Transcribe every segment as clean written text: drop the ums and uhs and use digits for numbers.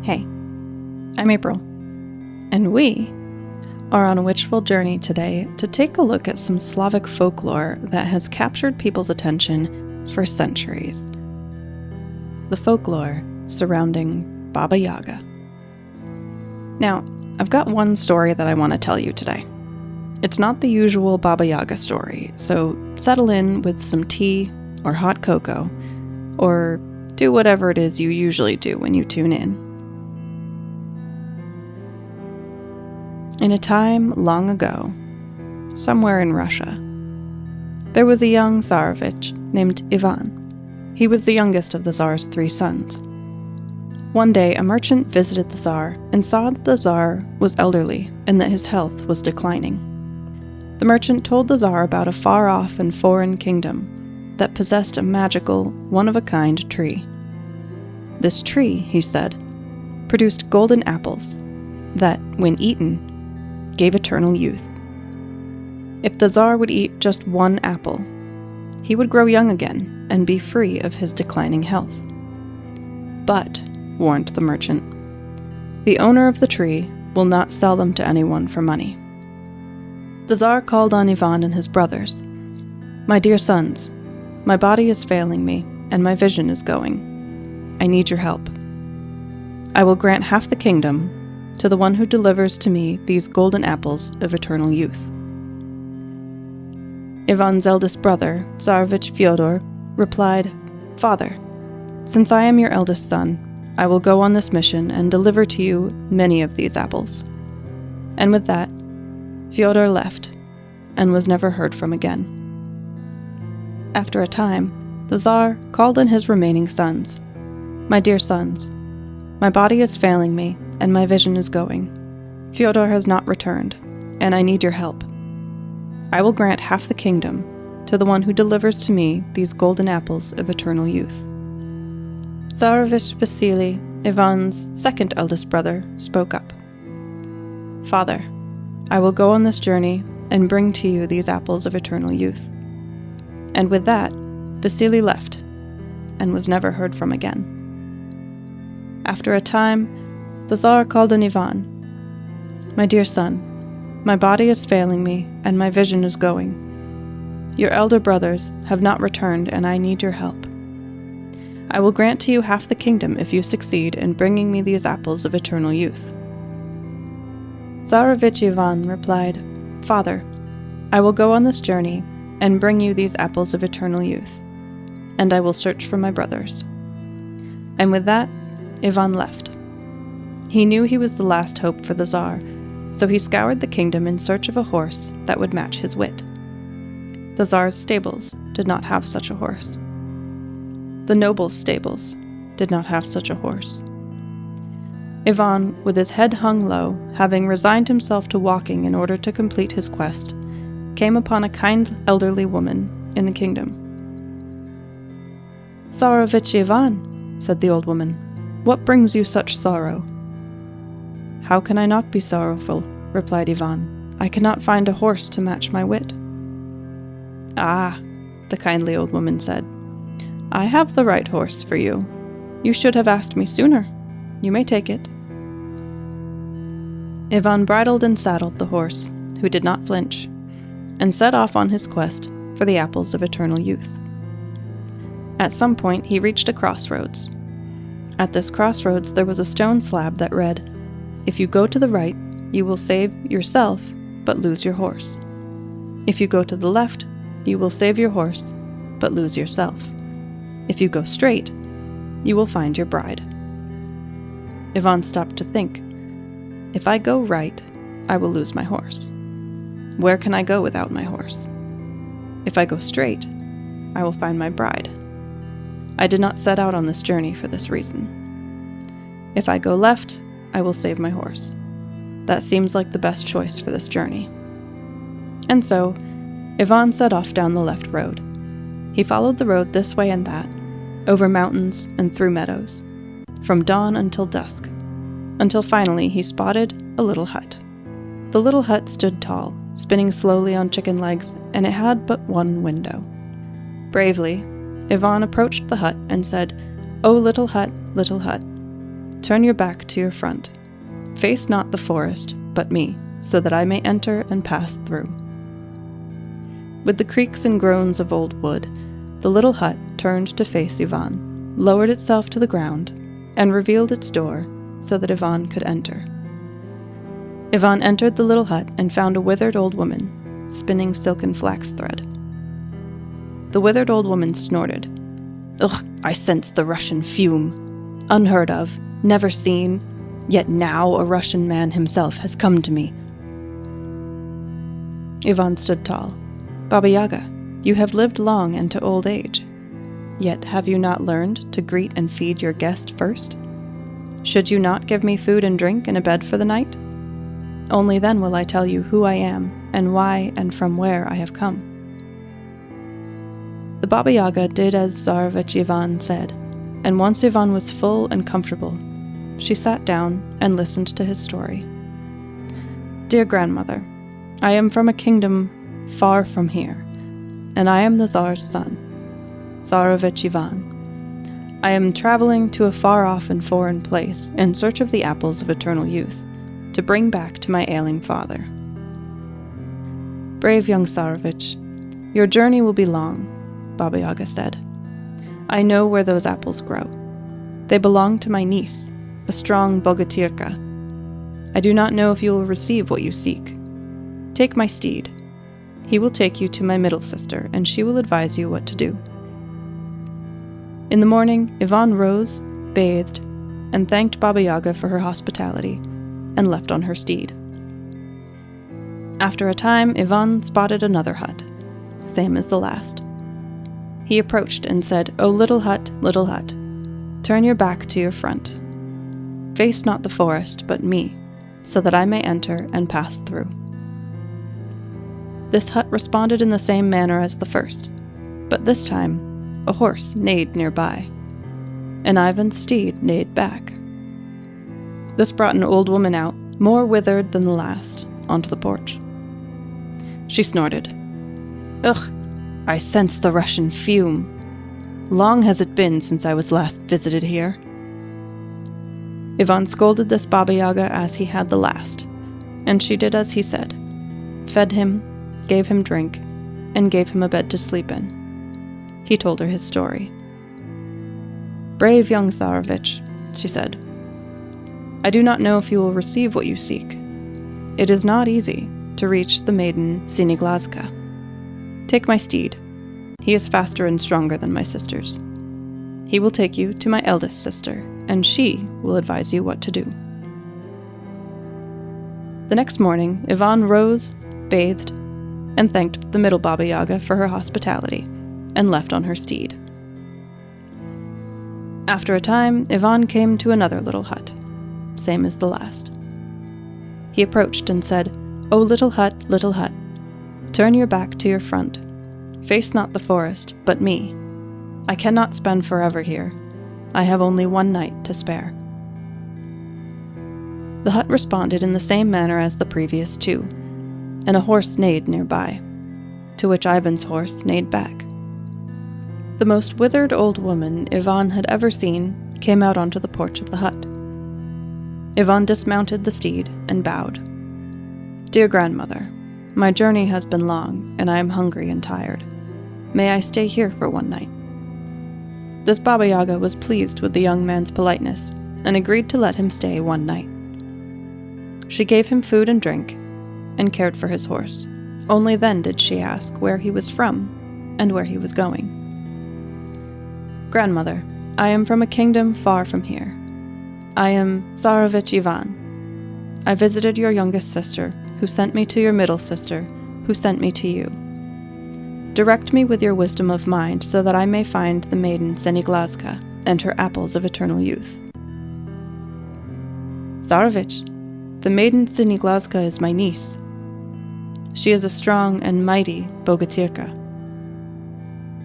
Hey, I'm April, and we are on a witchful journey today to take a look at some Slavic folklore that has captured people's attention for centuries. The folklore surrounding Baba Yaga. Now, I've got one story that I want to tell you today. It's not the usual Baba Yaga story, so settle in with some tea or hot cocoa, or do whatever it is you usually do when you tune in. In a time long ago, somewhere in Russia, there was a young Tsarevich named Ivan. He was the youngest of the Tsar's 3 sons. One day, a merchant visited the Tsar and saw that the Tsar was elderly and that his health was declining. The merchant told the Tsar about a far-off and foreign kingdom that possessed a magical, one-of-a-kind tree. This tree, he said, produced golden apples that, when eaten, gave eternal youth. If the Tsar would eat just one apple, he would grow young again and be free of his declining health. But, warned the merchant, the owner of the tree will not sell them to anyone for money. The Tsar called on Ivan and his brothers. "My dear sons, my body is failing me and my vision is going. I need your help. I will grant half the kingdom to the one who delivers to me these golden apples of eternal youth." Ivan's eldest brother, Tsarevich Fyodor, replied, "Father, since I am your eldest son, I will go on this mission and deliver to you many of these apples." And with that, Fyodor left and was never heard from again. After a time, the Tsar called on his remaining sons. "My dear sons, my body is failing me and my vision is going. Fyodor has not returned, and I need your help. I will grant half the kingdom to the one who delivers to me these golden apples of eternal youth." Tsarevich Vasily, Ivan's second eldest brother, spoke up. "Father, I will go on this journey and bring to you these apples of eternal youth." And with that, Vasily left and was never heard from again. After a time, the Tsar called on Ivan. "My dear son, my body is failing me and my vision is going. Your elder brothers have not returned and I need your help. I will grant to you half the kingdom if you succeed in bringing me these apples of eternal youth." Tsarevich Ivan replied, "Father, I will go on this journey and bring you these apples of eternal youth, and I will search for my brothers." And with that, Ivan left. He knew he was the last hope for the Tsar, so he scoured the kingdom in search of a horse that would match his wit. The Tsar's stables did not have such a horse. The nobles' stables did not have such a horse. Ivan, with his head hung low, having resigned himself to walking in order to complete his quest, came upon a kind elderly woman in the kingdom. "Tsarevich Ivan," said the old woman, "what brings you such sorrow?" "How can I not be sorrowful?" replied Ivan. "I cannot find a horse to match my wit." "Ah," the kindly old woman said, "I have the right horse for you. You should have asked me sooner. You may take it." Ivan bridled and saddled the horse, who did not flinch, and set off on his quest for the apples of eternal youth. At some point, he reached a crossroads. At this crossroads, there was a stone slab that read, "If you go to the right, you will save yourself, but lose your horse. If you go to the left, you will save your horse, but lose yourself. If you go straight, you will find your bride." Ivan stopped to think. If I go right, I will lose my horse. Where can I go without my horse? If I go straight, I will find my bride. I did not set out on this journey for this reason. If I go left, I will save my horse. That seems like the best choice for this journey. And so, Ivan set off down the left road. He followed the road this way and that, over mountains and through meadows, from dawn until dusk, until finally he spotted a little hut. The little hut stood tall, spinning slowly on chicken legs, and it had but one window. Bravely, Ivan approached the hut and said, "Oh, little hut, turn your back to your front. Face not the forest, but me, so that I may enter and pass through." With the creaks and groans of old wood, the little hut turned to face Ivan, lowered itself to the ground, and revealed its door so that Ivan could enter. Ivan entered the little hut and found a withered old woman, spinning silken flax thread. The withered old woman snorted. "Ugh, I sense the Russian fume. Unheard of, never seen, yet now a Russian man himself has come to me." Ivan stood tall. "Baba Yaga, you have lived long and to old age. Yet have you not learned to greet and feed your guest first? Should you not give me food and drink and a bed for the night? Only then will I tell you who I am and why and from where I have come." The Baba Yaga did as Tsarevich Ivan said, and once Ivan was full and comfortable, she sat down and listened to his story. "Dear grandmother, I am from a kingdom far from here, and I am the Tsar's son, Tsarevich Ivan. I am traveling to a far-off and foreign place in search of the apples of eternal youth, to bring back to my ailing father. Brave young Tsarevich, your journey will be long," Baba Yaga said. "I know where those apples grow. They belong to my niece, a strong bogatyrka. I do not know if you will receive what you seek. Take my steed. He will take you to my middle sister, and she will advise you what to do." In the morning, Ivan rose, bathed, and thanked Baba Yaga for her hospitality, and left on her steed. After a time, Ivan spotted another hut, same as the last. He approached and said, "O little hut, turn your back to your front. Face not the forest, but me, so that I may enter and pass through." This hut responded in the same manner as the first, but this time a horse neighed nearby, and Ivan's steed neighed back. This brought an old woman out, more withered than the last, onto the porch. She snorted. "Ugh, I sense the Russian fume. Long has it been since I was last visited here." Ivan scolded this Baba Yaga as he had the last, and she did as he said, fed him, gave him drink, and gave him a bed to sleep in. He told her his story. "Brave young Tsarevich," she said. "I do not know if you will receive what you seek. It is not easy to reach the maiden Siniglazka. Take my steed. He is faster and stronger than my sisters. He will take you to my eldest sister, and she will advise you what to do." The next morning, Ivan rose, bathed, and thanked the middle Baba Yaga for her hospitality, and left on her steed. After a time, Ivan came to another little hut, same as the last. He approached and said, "O little hut, turn your back to your front. Face not the forest, but me. I cannot spend forever here. I have only one night to spare." The hut responded in the same manner as the previous two, and a horse neighed nearby, to which Ivan's horse neighed back. The most withered old woman Ivan had ever seen came out onto the porch of the hut. Ivan dismounted the steed and bowed. "Dear grandmother, my journey has been long, and I am hungry and tired. May I stay here for one night?" This Baba Yaga was pleased with the young man's politeness, and agreed to let him stay one night. She gave him food and drink, and cared for his horse. Only then did she ask where he was from, and where he was going. "Grandmother, I am from a kingdom far from here. I am Tsarevich Ivan. I visited your youngest sister, who sent me to your middle sister, who sent me to you. Direct me with your wisdom of mind, so that I may find the maiden Seniglazka and her apples of eternal youth." "Tsarevich, the maiden Seniglazka is my niece. She is a strong and mighty bogatyrka.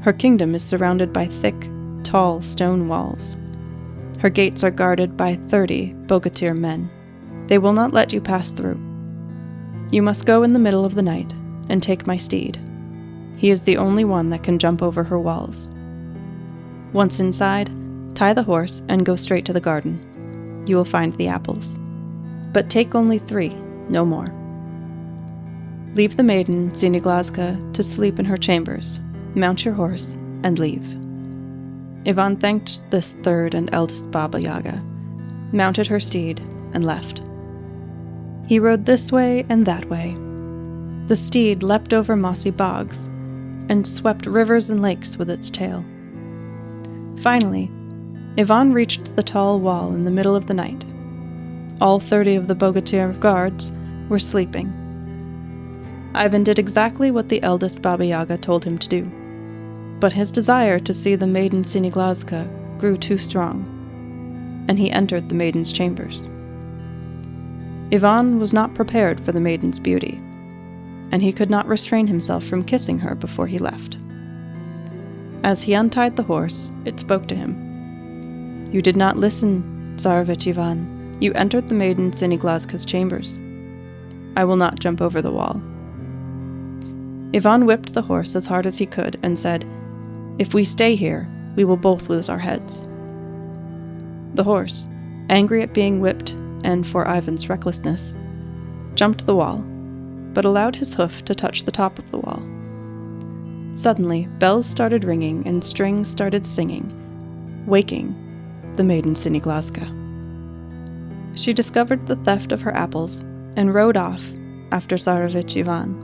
Her kingdom is surrounded by thick, tall stone walls. Her gates are guarded by 30 bogatyr men. They will not let you pass through. You must go in the middle of the night and take my steed. He is the only one that can jump over her walls. Once inside, tie the horse and go straight to the garden. you will find the apples. But take only 3, no more. Leave the maiden, Siniglaska, to sleep in her chambers. Mount your horse and leave." Ivan thanked this third and eldest Baba Yaga, mounted her steed, and left. He rode this way and that way. The steed leapt over mossy bogs and swept rivers and lakes with its tail. Finally, Ivan reached the tall wall in the middle of the night. All 30 of the Bogatyr guards were sleeping. Ivan did exactly what the eldest Baba Yaga told him to do, but his desire to see the maiden Siniglaska grew too strong, and he entered the maiden's chambers. Ivan was not prepared for the maiden's beauty, and he could not restrain himself from kissing her before he left. As he untied the horse, it spoke to him. "You did not listen, Tsarevich Ivan. You entered the maiden Siniglaska's chambers. I will not jump over the wall." Ivan whipped the horse as hard as he could and said, "If we stay here, we will both lose our heads." The horse, angry at being whipped and for Ivan's recklessness, jumped the wall, but allowed his hoof to touch the top of the wall. Suddenly, bells started ringing and strings started singing, waking the maiden Siniglaska. She discovered the theft of her apples and rode off after Tsarevich Ivan.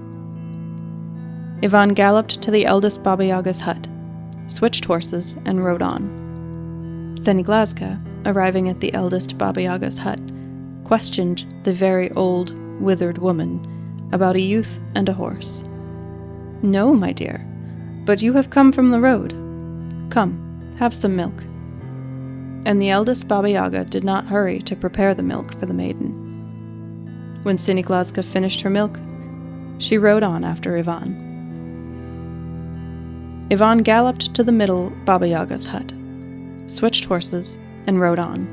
Ivan galloped to the eldest Baba Yaga's hut, switched horses, and rode on. Siniglaska, arriving at the eldest Baba Yaga's hut, questioned the very old, withered woman about a youth and a horse. "No, my dear, but you have come from the road. Come, have some milk." And the eldest Baba Yaga did not hurry to prepare the milk for the maiden. When Siniglaska finished her milk, she rode on after Ivan. Ivan galloped to the middle Baba Yaga's hut, switched horses, and rode on.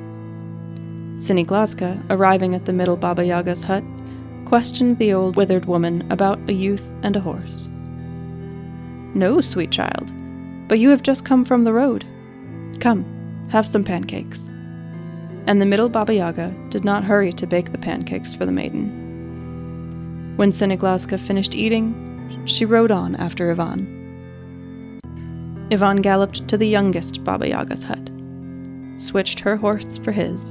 Siniglaska, arriving at the middle Baba Yaga's hut, questioned the old withered woman about a youth and a horse. "No, sweet child, but you have just come from the road. Come, have some pancakes." And the middle Baba Yaga did not hurry to bake the pancakes for the maiden. When Siniglaska finished eating, she rode on after Ivan. Ivan galloped to the youngest Baba Yaga's hut, switched her horse for his,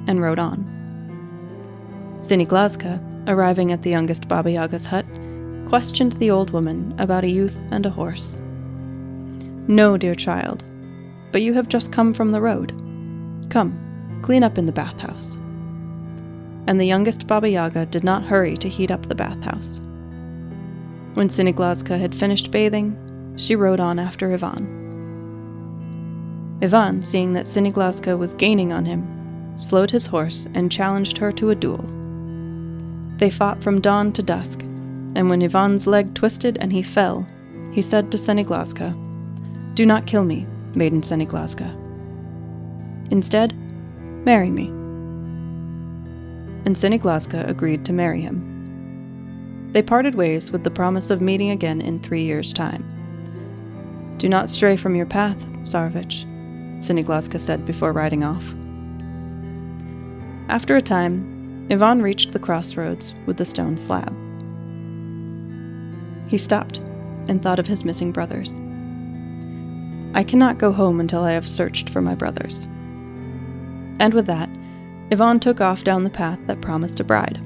and rode on. Siniglaska, arriving at the youngest Baba Yaga's hut, questioned the old woman about a youth and a horse. "No, dear child, but you have just come from the road. Come, clean up in the bathhouse." And the youngest Baba Yaga did not hurry to heat up the bathhouse. When Siniglaska had finished bathing, she rode on after Ivan. Ivan, seeing that Siniglaska was gaining on him, slowed his horse and challenged her to a duel. They fought from dawn to dusk, and when Ivan's leg twisted and he fell, he said to Siniglaska, "Do not kill me, maiden Siniglaska. Instead, marry me." And Siniglaska agreed to marry him. They parted ways with the promise of meeting again in 3 years' time. "Do not stray from your path, Tsarevich," Siniglaska said before riding off. After a time, Ivan reached the crossroads with the stone slab. He stopped and thought of his missing brothers. "I cannot go home until I have searched for my brothers." And with that, Ivan took off down the path that promised a bride.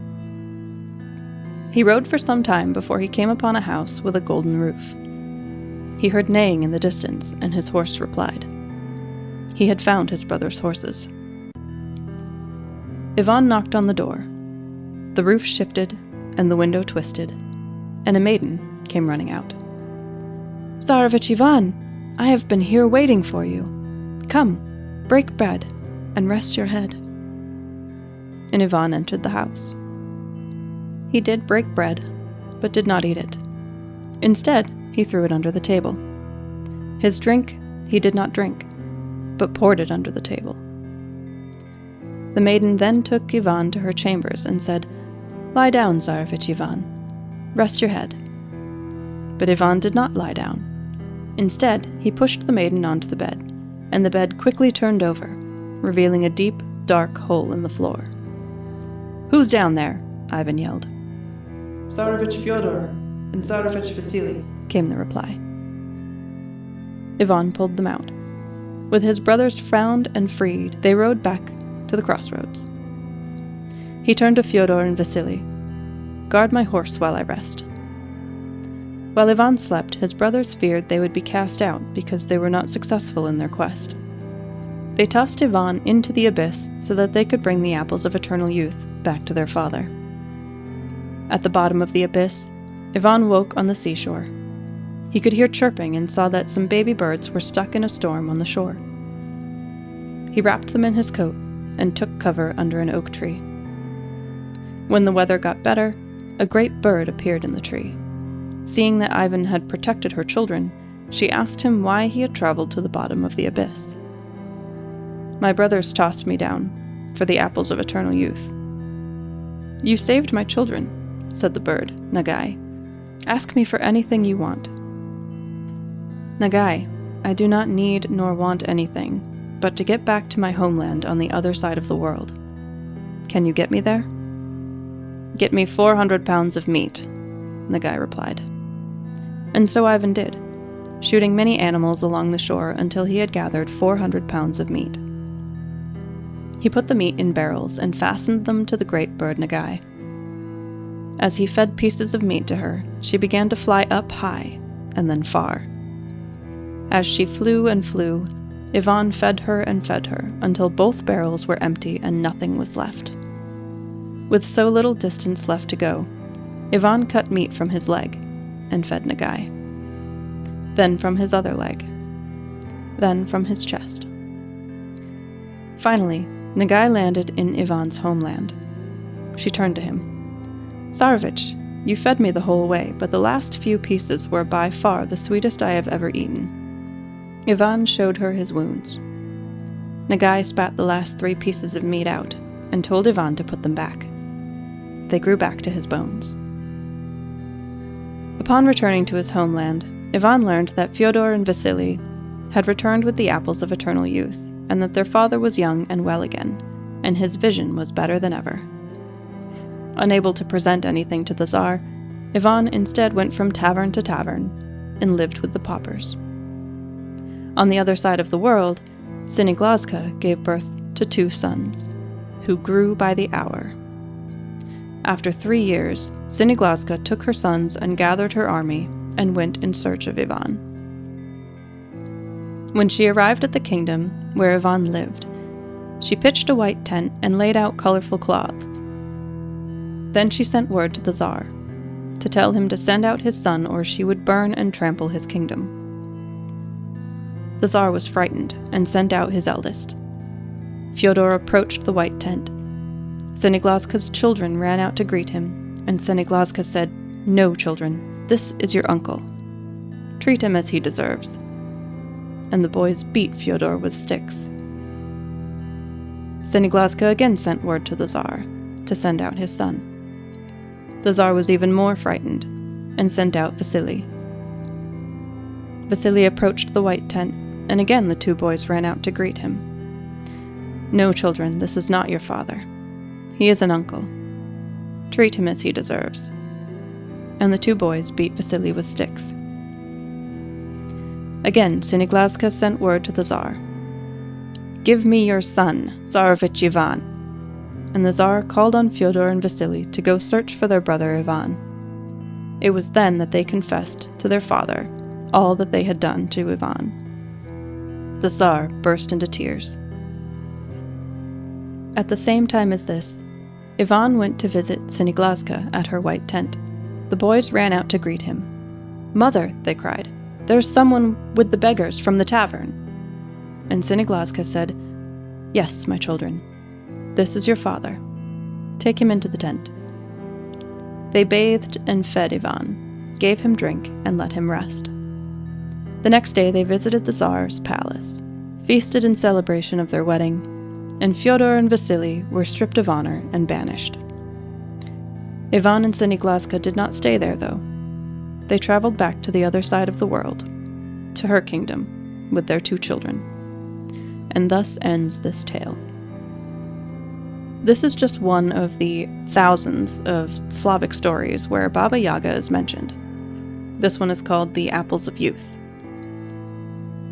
He rode for some time before he came upon a house with a golden roof. He heard neighing in the distance, and his horse replied. He had found his brother's horses. Ivan knocked on the door. The roof shifted, and the window twisted, and a maiden came running out. "Tsarevich Ivan, I have been here waiting for you. Come, break bread, and rest your head." And Ivan entered the house. He did break bread, but did not eat it. Instead, he threw it under the table. His drink he did not drink, but poured it under the table. The maiden then took Ivan to her chambers and said, "Lie down, Tsarevich Ivan. Rest your head." But Ivan did not lie down. Instead, he pushed the maiden onto the bed, and the bed quickly turned over, revealing a deep, dark hole in the floor. "Who's down there?" Ivan yelled. "Tsarevich Fyodor and Tsarevich Vasily," came the reply. Ivan pulled them out. With his brothers found and freed, they rode back to the crossroads. He turned to Fyodor and Vasily. "Guard my horse while I rest." While Ivan slept, his brothers feared they would be cast out because they were not successful in their quest. They tossed Ivan into the abyss so that they could bring the apples of eternal youth back to their father. At the bottom of the abyss, Ivan woke on the seashore. He could hear chirping and saw that some baby birds were stuck in a storm on the shore. He wrapped them in his coat and took cover under an oak tree. When the weather got better, a great bird appeared in the tree. Seeing that Ivan had protected her children, she asked him why he had traveled to the bottom of the abyss. "My brothers tossed me down for the apples of eternal youth." "You saved my children," said the bird, Nagai. "Ask me for anything you want." "Nagai, I do not need nor want anything, but to get back to my homeland on the other side of the world. Can you get me there?" "Get me 400 pounds of meat," Nagai replied. And so Ivan did, shooting many animals along the shore until he had gathered 400 pounds of meat. He put the meat in barrels and fastened them to the great bird Nagai. As he fed pieces of meat to her, she began to fly up high and then far. As she flew and flew, Ivan fed her until both barrels were empty and nothing was left. With so little distance left to go, Ivan cut meat from his leg and fed Nagai. Then from his other leg. Then from his chest. Finally, Nagai landed in Ivan's homeland. She turned to him. "Tsarevich, you fed me the whole way, but the last few pieces were by far the sweetest I have ever eaten." Ivan showed her his wounds. Nagai spat the last 3 pieces of meat out and told Ivan to put them back. They grew back to his bones. Upon returning to his homeland, Ivan learned that Fyodor and Vasily had returned with the apples of eternal youth, and that their father was young and well again, and his vision was better than ever. Unable to present anything to the Tsar, Ivan instead went from tavern to tavern and lived with the paupers. On the other side of the world, Siniglazka gave birth to 2 sons, who grew by the hour. After 3 years, Siniglazka took her sons and gathered her army and went in search of Ivan. When she arrived at the kingdom where Ivan lived, she pitched a white tent and laid out colorful cloths. Then she sent word to the Tsar to tell him to send out his son or she would burn and trample his kingdom. The Tsar was frightened and sent out his eldest. Fyodor approached the white tent. Siniglazka's children ran out to greet him, and Siniglazka said, "No, children, this is your uncle. Treat him as he deserves." And the boys beat Fyodor with sticks. Siniglazka again sent word to the Tsar to send out his son. The Tsar was even more frightened and sent out Vasily. Vasily approached the white tent, and again the 2 boys ran out to greet him. "No, children, this is not your father. He is an uncle. Treat him as he deserves." And the 2 boys beat Vasily with sticks. Again, Siniglazka sent word to the Tsar. "Give me your son, Tsarevich Ivan." And the Tsar called on Fyodor and Vasily to go search for their brother Ivan. It was then that they confessed to their father all that they had done to Ivan. The Tsar burst into tears. At the same time as this, Ivan went to visit Siniglazka at her white tent. The boys ran out to greet him. "Mother," they cried, "there's someone with the beggars from the tavern." And Siniglazka said, "Yes, my children, this is your father. Take him into the tent." They bathed and fed Ivan, gave him drink, and let him rest. The next day they visited the Tsar's palace, feasted in celebration of their wedding, and Fyodor and Vasily were stripped of honor and banished. Ivan and Siniglazka did not stay there, though. They traveled back to the other side of the world, to her kingdom, with their 2 children. And thus ends this tale. This is just one of the thousands of Slavic stories where Baba Yaga is mentioned. This one is called the Apples of Youth.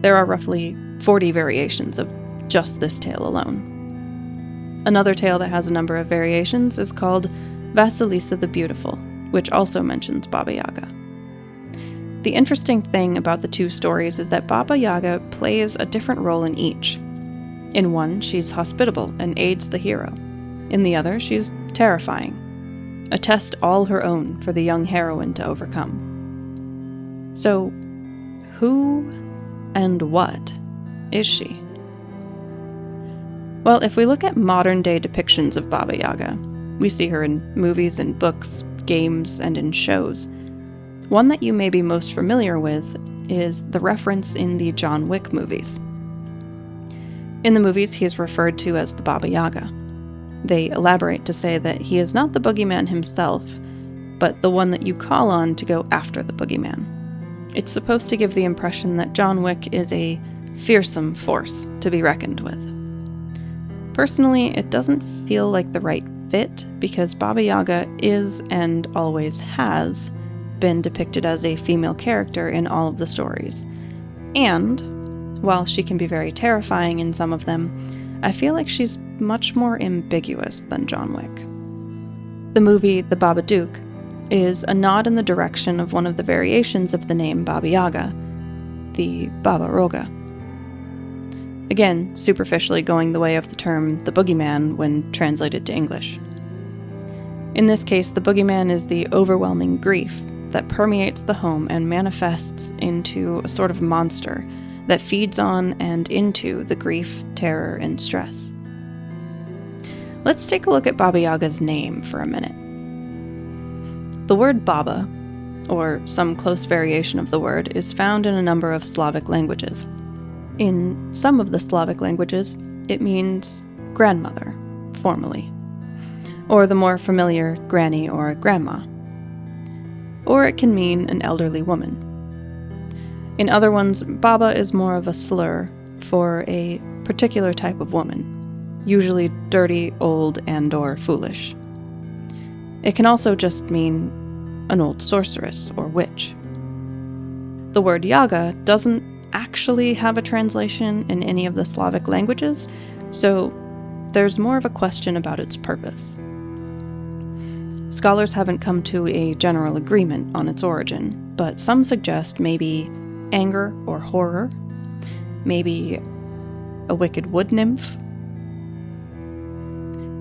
There are roughly 40 variations of just this tale alone. Another tale that has a number of variations is called Vasilisa the Beautiful, which also mentions Baba Yaga. The interesting thing about the two stories is that Baba Yaga plays a different role in each. In one, she's hospitable and aids the hero. In the other, she's terrifying, a test all her own for the young heroine to overcome. So, who and what is she? Well, if we look at modern-day depictions of Baba Yaga, we see her in movies and books, games, and in shows. One that you may be most familiar with is the reference in the John Wick movies. In the movies, he is referred to as the Baba Yaga. They elaborate to say that he is not the boogeyman himself, but the one that you call on to go after the boogeyman. It's supposed to give the impression that John Wick is a fearsome force to be reckoned with. Personally, it doesn't feel like the right fit because Baba Yaga is and always has been depicted as a female character in all of the stories. And, while she can be very terrifying in some of them, I feel like she's much more ambiguous than John Wick. The movie The Babadook is a nod in the direction of one of the variations of the name Baba Yaga, the Baba Roga. Again, superficially going the way of the term the boogeyman when translated to English. In this case, the boogeyman is the overwhelming grief that permeates the home and manifests into a sort of monster that feeds on and into the grief, terror, and stress. Let's take a look at Baba Yaga's name for a minute. The word Baba, or some close variation of the word, is found in a number of Slavic languages. In some of the Slavic languages, it means grandmother, formally, or the more familiar granny or grandma. Or it can mean an elderly woman. In other ones, Baba is more of a slur for a particular type of woman, usually dirty, old, and/or foolish. It can also just mean an old sorceress or witch. The word Yaga doesn't actually have a translation in any of the Slavic languages, so there's more of a question about its purpose. Scholars haven't come to a general agreement on its origin, but some suggest maybe anger or horror, maybe a wicked wood nymph.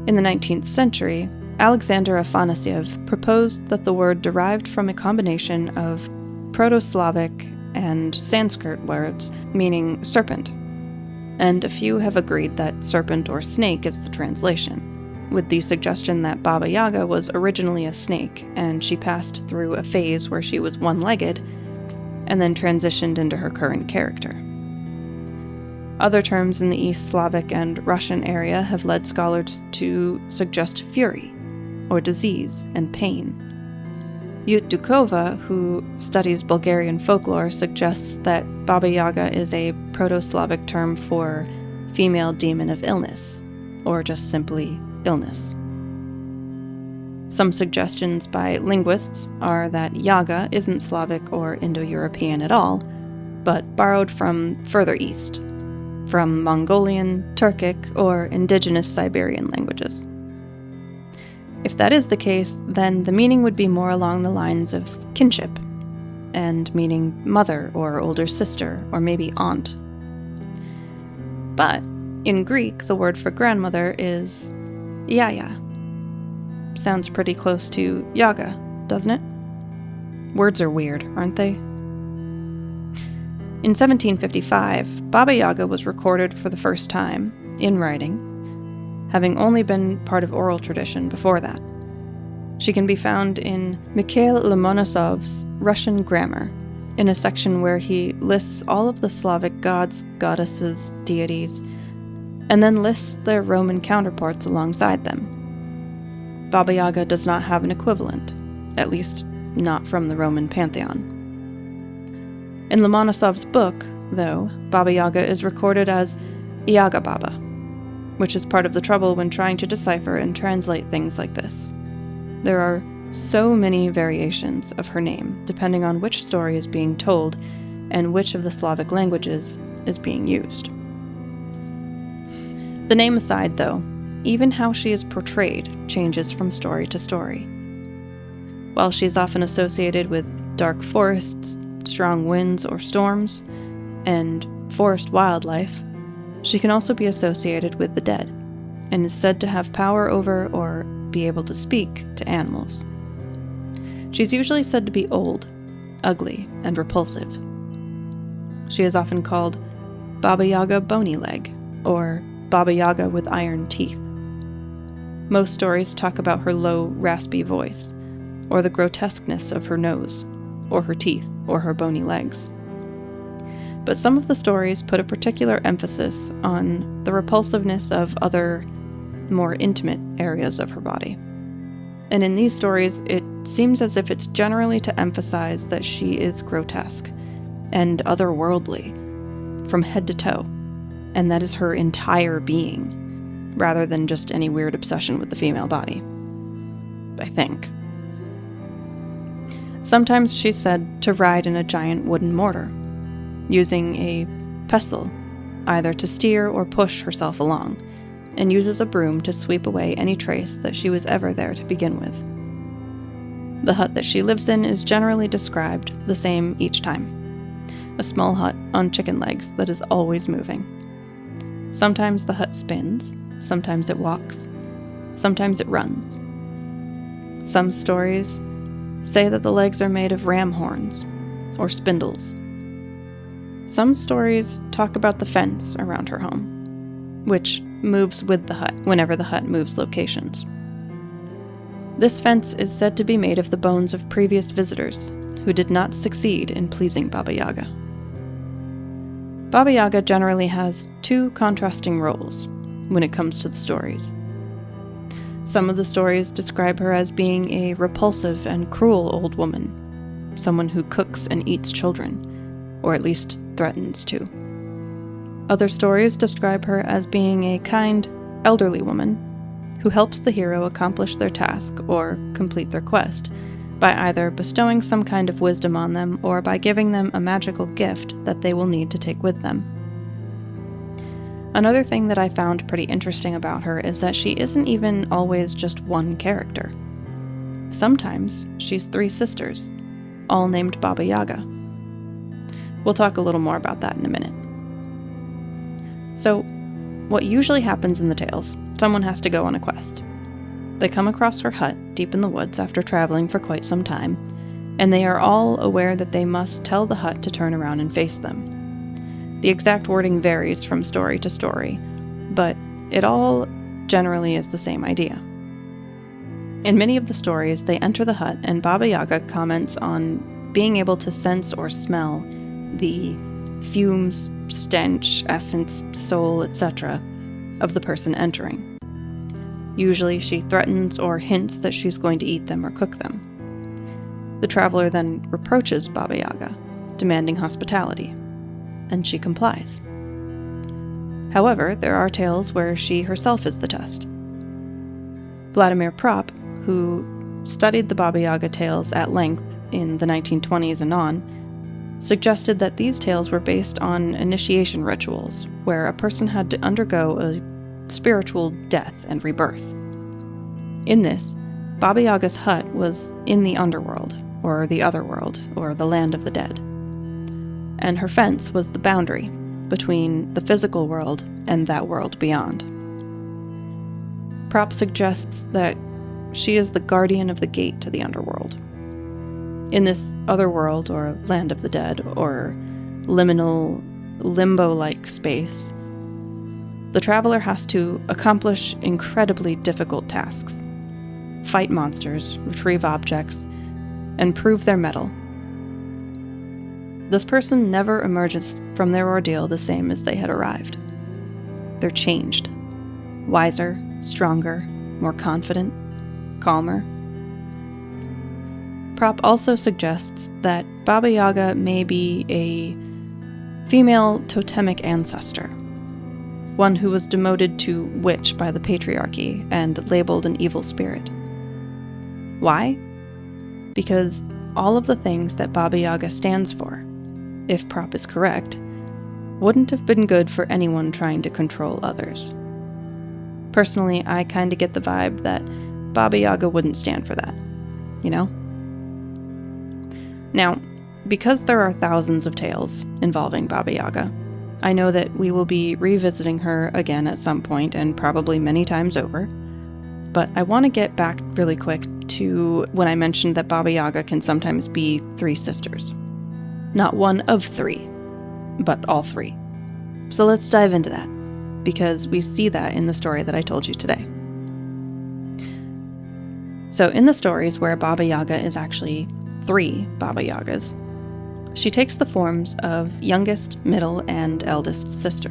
In the 19th century, Alexander Afanasyev proposed that the word derived from a combination of Proto-Slavic and Sanskrit words meaning serpent, and a few have agreed that serpent or snake is the translation, with the suggestion that Baba Yaga was originally a snake and she passed through a phase where she was one-legged and then transitioned into her current character. Other terms in the East Slavic and Russian area have led scholars to suggest fury, or disease and pain. Yut Dukova, who studies Bulgarian folklore, suggests that Baba Yaga is a Proto-Slavic term for female demon of illness, or just simply illness. Some suggestions by linguists are that Yaga isn't Slavic or Indo-European at all, but borrowed from further east, from Mongolian, Turkic, or indigenous Siberian languages. If that is the case, then the meaning would be more along the lines of kinship, and meaning mother or older sister, or maybe aunt. But in Greek, the word for grandmother is yaya. Sounds pretty close to Yaga, doesn't it? Words are weird, aren't they? In 1755, Baba Yaga was recorded for the first time, in writing, having only been part of oral tradition before that. She can be found in Mikhail Lomonosov's Russian Grammar, in a section where he lists all of the Slavic gods, goddesses, deities, and then lists their Roman counterparts alongside them. Baba Yaga does not have an equivalent, at least not from the Roman pantheon. In Lomonosov's book, though, Baba Yaga is recorded as Yaga Baba, which is part of the trouble when trying to decipher and translate things like this. There are so many variations of her name, depending on which story is being told and which of the Slavic languages is being used. The name aside, though, even how she is portrayed changes from story to story. While she is often associated with dark forests, strong winds or storms, and forest wildlife, she can also be associated with the dead, and is said to have power over or be able to speak to animals. She's usually said to be old, ugly, and repulsive. She is often called Baba Yaga Bony Leg, or Baba Yaga with iron teeth. Most stories talk about her low, raspy voice, or the grotesqueness of her nose, or her teeth, or her bony legs. But some of the stories put a particular emphasis on the repulsiveness of other, more intimate areas of her body. And in these stories, it seems as if it's generally to emphasize that she is grotesque and otherworldly, from head to toe, and that is her entire being, rather than just any weird obsession with the female body. I think. Sometimes she's said to ride in a giant wooden mortar, using a pestle either to steer or push herself along, and uses a broom to sweep away any trace that she was ever there to begin with. The hut that she lives in is generally described the same each time: a small hut on chicken legs that is always moving. Sometimes the hut spins, sometimes it walks, sometimes it runs. Some stories say that the legs are made of ram horns or spindles. Some stories talk about the fence around her home, which moves with the hut whenever the hut moves locations. This fence is said to be made of the bones of previous visitors who did not succeed in pleasing Baba Yaga. Baba Yaga generally has two contrasting roles when it comes to the stories. Some of the stories describe her as being a repulsive and cruel old woman, someone who cooks and eats children, or at least threatens to. Other stories describe her as being a kind, elderly woman who helps the hero accomplish their task or complete their quest by either bestowing some kind of wisdom on them or by giving them a magical gift that they will need to take with them. Another thing that I found pretty interesting about her is that she isn't even always just one character. Sometimes she's three sisters, all named Baba Yaga. We'll talk a little more about that in a minute. So, what usually happens in the tales, someone has to go on a quest. They come across her hut deep in the woods after traveling for quite some time, and they are all aware that they must tell the hut to turn around and face them. The exact wording varies from story to story, but it all generally is the same idea. In many of the stories, they enter the hut and Baba Yaga comments on being able to sense or smell the fumes, stench, essence, soul, etc. of the person entering. Usually she threatens or hints that she's going to eat them or cook them. The traveler then reproaches Baba Yaga, demanding hospitality, and she complies. However, there are tales where she herself is the test. Vladimir Prop, who studied the Baba Yaga tales at length in the 1920s and on, suggested that these tales were based on initiation rituals, where a person had to undergo a spiritual death and rebirth. In this, Baba Yaga's hut was in the underworld, or the otherworld, or the land of the dead. And her fence was the boundary between the physical world and that world beyond. Prop suggests that she is the guardian of the gate to the underworld. In this otherworld, or land of the dead, or liminal, limbo-like space, the traveler has to accomplish incredibly difficult tasks, fight monsters, retrieve objects, and prove their mettle. This person never emerges from their ordeal the same as they had arrived. They're changed, wiser, stronger, more confident, calmer. Prop also suggests that Baba Yaga may be a female totemic ancestor. one who was demoted to witch by the patriarchy and labeled an evil spirit. Why? Because all of the things that Baba Yaga stands for, if Prop is correct, wouldn't have been good for anyone trying to control others. Personally, I kinda get the vibe that Baba Yaga wouldn't stand for that, you know? Now, because there are thousands of tales involving Baba Yaga, I know that we will be revisiting her again at some point and probably many times over, but I want to get back really quick to when I mentioned that Baba Yaga can sometimes be three sisters. Not one of three, but all three. So let's dive into that, because we see that in the story that I told you today. So in the stories where Baba Yaga is actually three Baba Yagas, she takes the forms of youngest, middle, and eldest sister.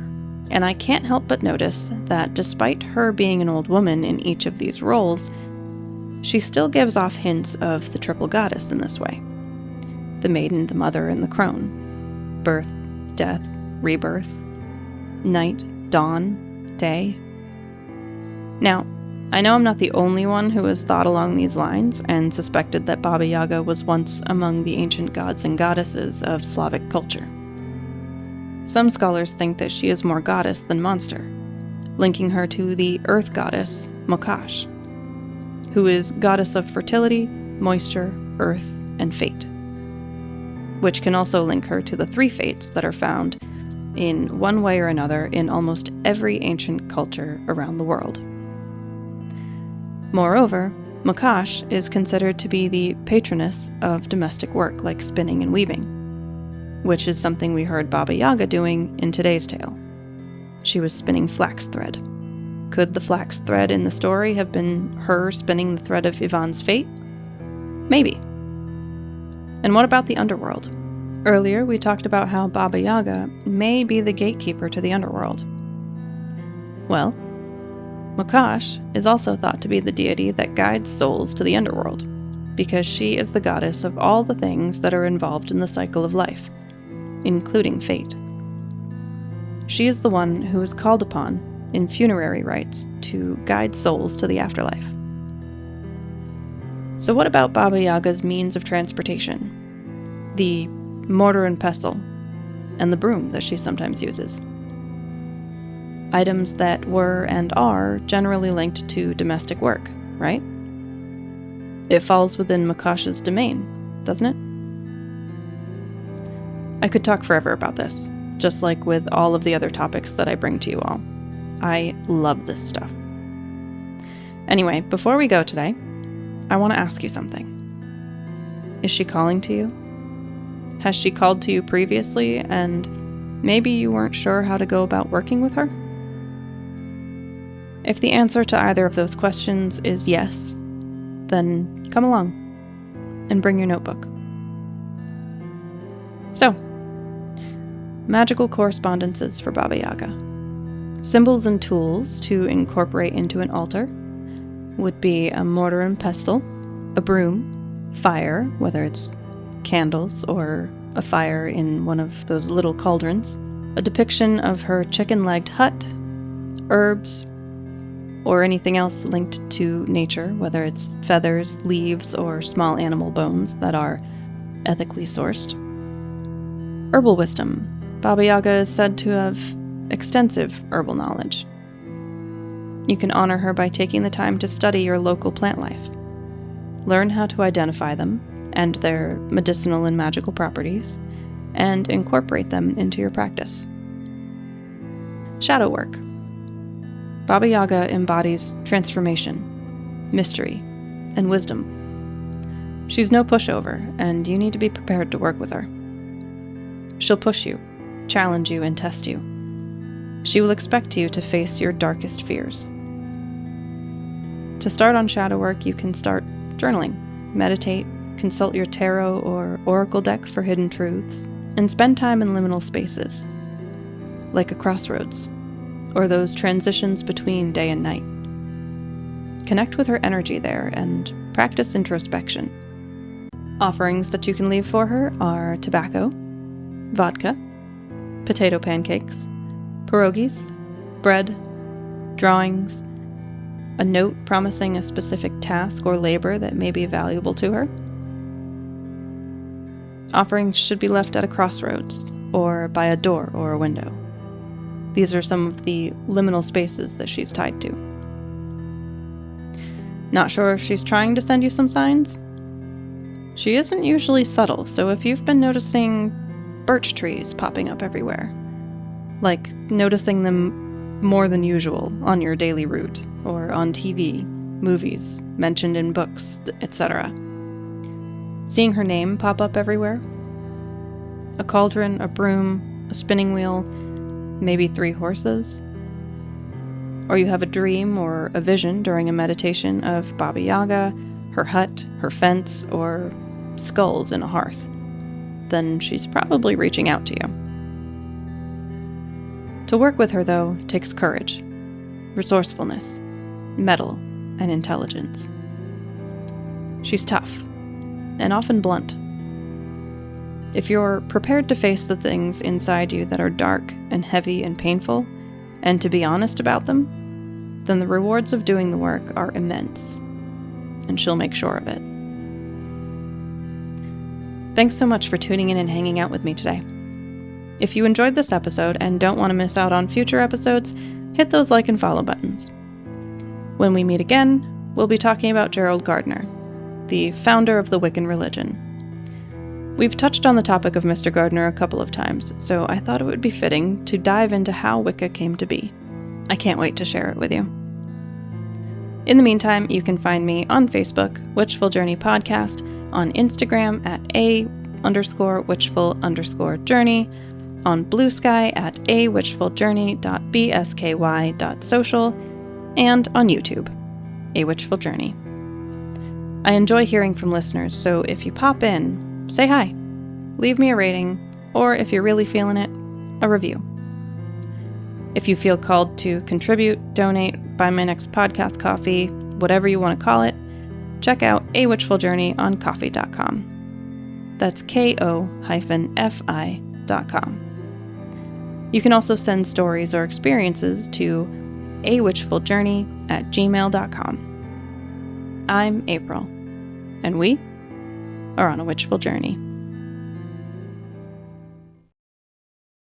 And I can't help but notice that despite her being an old woman in each of these roles, she still gives off hints of the triple goddess in this way. The maiden, the mother, and the crone. Birth, death, rebirth, night, dawn, day. Now, I know I'm not the only one who has thought along these lines and suspected that Baba Yaga was once among the ancient gods and goddesses of Slavic culture. Some scholars think that she is more goddess than monster, linking her to the earth goddess, Mokash, who is goddess of fertility, moisture, earth, and fate, which can also link her to the three fates that are found in one way or another in almost every ancient culture around the world. Moreover, Mokash is considered to be the patroness of domestic work like spinning and weaving, which is something we heard Baba Yaga doing in today's tale. She was spinning flax thread. Could the flax thread in the story have been her spinning the thread of Ivan's fate? Maybe. And what about the underworld? Earlier, we talked about how Baba Yaga may be the gatekeeper to the underworld. Well, Mokash is also thought to be the deity that guides souls to the underworld, because she is the goddess of all the things that are involved in the cycle of life, including fate. She is the one who is called upon in funerary rites to guide souls to the afterlife. So what about Baba Yaga's means of transportation? The mortar and pestle, and the broom that she sometimes uses. Items that were and are generally linked to domestic work, right? It falls within Mokash's domain, doesn't it? I could talk forever about this, just like with all of the other topics that I bring to you all. I love this stuff. Anyway, before we go today, I want to ask you something. Is she calling to you? Has she called to you previously, and maybe you weren't sure how to go about working with her? If the answer to either of those questions is yes, then come along and bring your notebook. So, magical correspondences for Baba Yaga. Symbols and tools to incorporate into an altar would be a mortar and pestle, a broom, fire, whether it's candles or a fire in one of those little cauldrons, a depiction of her chicken-legged hut, herbs, or anything else linked to nature, whether it's feathers, leaves, or small animal bones that are ethically sourced. Herbal wisdom. Baba Yaga is said to have extensive herbal knowledge. You can honor her by taking the time to study your local plant life. Learn how to identify them and their medicinal and magical properties, and incorporate them into your practice. Shadow work. Baba Yaga embodies transformation, mystery, and wisdom. She's no pushover, and you need to be prepared to work with her. She'll push you, challenge you, and test you. She will expect you to face your darkest fears. To start on shadow work, you can start journaling, meditate, consult your tarot or oracle deck for hidden truths, and spend time in liminal spaces, like a crossroads, or those transitions between day and night. Connect with her energy there and practice introspection. Offerings that you can leave for her are tobacco, vodka, potato pancakes, pierogies, bread, drawings, a note promising a specific task or labor that may be valuable to her. Offerings should be left at a crossroads, or by a door or a window. These are some of the liminal spaces that she's tied to. Not sure if she's trying to send you some signs? She isn't usually subtle, so if you've been noticing birch trees popping up everywhere, like noticing them more than usual on your daily route, or on TV, movies, mentioned in books, etc. Seeing her name pop up everywhere? A cauldron, a broom, a spinning wheel, maybe 3 horses? Or you have a dream or a vision during a meditation of Baba Yaga, her hut, her fence, or skulls in a hearth. Then she's probably reaching out to you. To work with her, though, takes courage, resourcefulness, mettle, and intelligence. She's tough, and often blunt. If you're prepared to face the things inside you that are dark and heavy and painful, and to be honest about them, then the rewards of doing the work are immense, and she'll make sure of it. Thanks so much for tuning in and hanging out with me today. If you enjoyed this episode and don't want to miss out on future episodes, hit those like and follow buttons. When we meet again, we'll be talking about Gerald Gardner, the founder of the Wiccan religion. We've touched on the topic of Mr. Gardner a couple of times, so I thought it would be fitting to dive into how Wicca came to be. I can't wait to share it with you. In the meantime, you can find me on Facebook, Witchful Journey Podcast, on Instagram at @a_witchful_journey, on BlueSky at awitchfuljourney.bsky.social, and on YouTube, A Witchful Journey. I enjoy hearing from listeners, so if you pop in, say hi, leave me a rating, or if you're really feeling it, a review. If you feel called to contribute, donate, buy my next podcast coffee, whatever you want to call it, check out A Witchful Journey on ko-fi.com. That's ko-fi.com. You can also send stories or experiences to awitchfuljourney@gmail.com. I'm April, and we are on a witchful journey.